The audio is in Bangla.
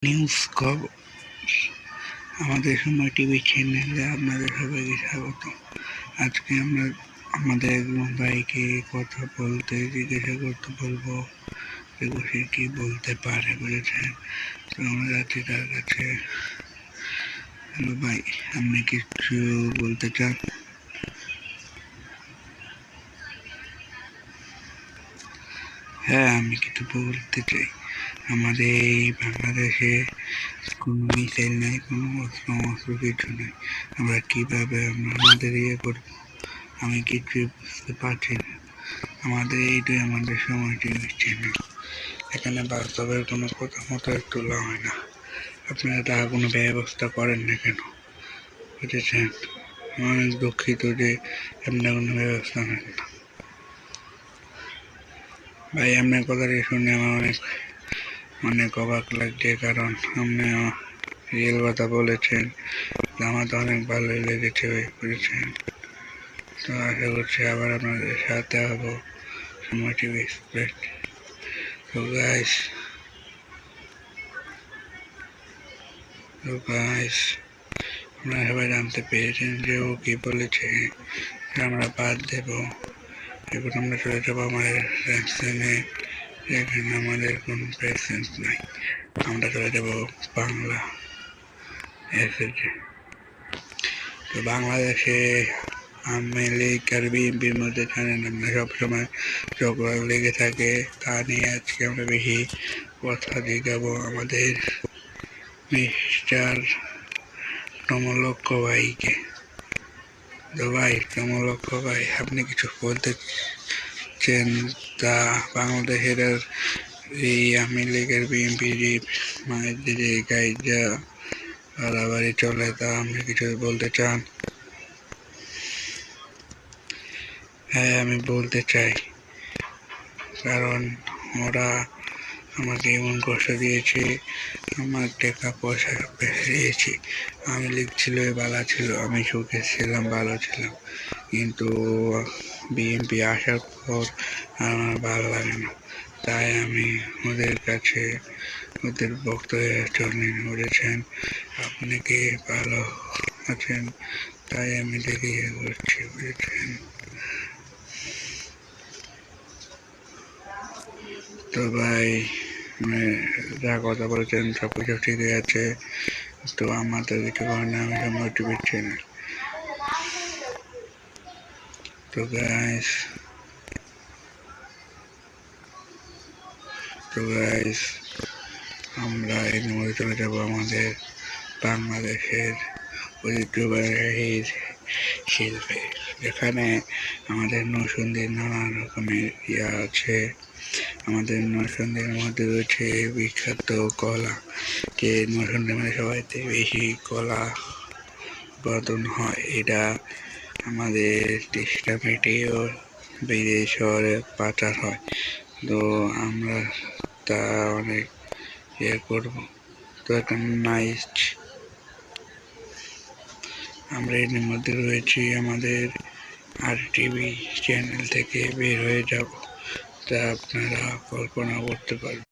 নিউজ খবর আমাদের সময় টিভি চ্যানেলে আপনাদের সবাইকে স্বাগত। আজকে আমরা আমাদের একজন ভাইকে কথা বলতে জিজ্ঞাসা করতে বলবো সে কি বলতে পারে, বুঝেছেন? তো আমরা যাচ্ছি তার কাছে। হ্যালো ভাই, আপনি কিছু বলতে চান? হ্যাঁ, আমি কিছু বলতে চাই। আমাদের এই বাংলাদেশে কোনো মিসাইল নেই, কোনো অস্ত্র কিছু নেই। আমরা কিভাবে আমাদের করবো, আমি কিছু বুঝতে পারছি না। আমাদের এইটাই আমাদের সময়টি হচ্ছে না। এখানে বাস্তবের কোনো কথা মতো তোলা হয় না। আপনারা তার কোনো ব্যবস্থা করেন না কেন, বুঝেছেন? অনেক দুঃখিত যে আপনারা কোনো ব্যবস্থা নেন না। ভাই, আপনার কথাটি শুনে আমার অনেক অবাক লাগছে, কারণ আপনি রিয়েল কথা বলেছেন। আমার তো অনেক ভালোই লেগেছে, বুঝেছেন? তো আশা করছি আবার আপনাদের সাথে হবো সময় টিভি এক্সপ্রেস। তো গাইস আপনারা সবাই জানতে পেরেছেন যে ও কি বলেছে, আমরা বাদ দেব। এবার আমরা চলে যাবো আমাদের রেস্টুরেন্টে, যেখানে আমাদের কোনো প্রেসেন্স নাই। আমরা চলে যাবো বাংলা এসেছে। তো বাংলাদেশে আওয়ামী লীগ আর বিএনপির মধ্যে জানেন আমরা সবসময় ঝগড়া লেগে থাকে। তা নিয়ে আজকে আমরা বেশি কথা দিয়ে যাবো আমাদের মিস্টার কমলক্ষ ভাইকে। তো ভাই, কমলক্ষ ভাই, আপনি কিছু বলতে চান? তা বাংলাদেশের এই আওয়ামী লীগের বিএনপির মায়েদের যে গাইজা বাড়াবাড়ি চলে, তা আপনি কিছু বলতে চান? হ্যাঁ, আমি বলতে চাই, কারণ ওরা আমাকে এমন কষ্ট দিয়েছে, আমার টাকা পয়সা দিয়েছি। আমি লিখছিল ভালো ছিল, আমি সুখে ছিলাম, ভালো ছিলাম, কিন্তু বিএনপি আসার পর আমার ভালো লাগে না। তাই আমি ওদের কাছে ওদের বক্তব্যে চলে বলেছেন, আপনি কি ভালো আছেন? তাই আমি দেখে করছি, বুঝেছেন? তো ভাই, যা কথা বলেছেন সব কিছু ঠিকই আছে, তো আমার তো কিছু করার না, আমি সময় টিভি চ্যানেল। তো গাইস আমরা এর মধ্যে চলে যাবো আমাদের বাংলাদেশের ঐতিহ্যবাহী শিল্পে, যেখানে আমাদের নরসিংদীর নানা রকমের আছে। আমাদের নরসিংদীর মধ্যে রয়েছে বিখ্যাত কলা, যে নরসিংদীর মধ্যে সবাইতে বেশি কলা উৎপাদন হয়। এটা আমাদের তেষ্টা মেটেও বিদেশ শহরে পাচার হয়। তো আমরা তা অনেক করবো। তো একটা নাইস আমরা এর মধ্যে রয়েছি আমাদের আর টিভি চ্যানেল থেকে বের হয়ে যাব, তা আপনারা কল্পনা করতে পারবেন।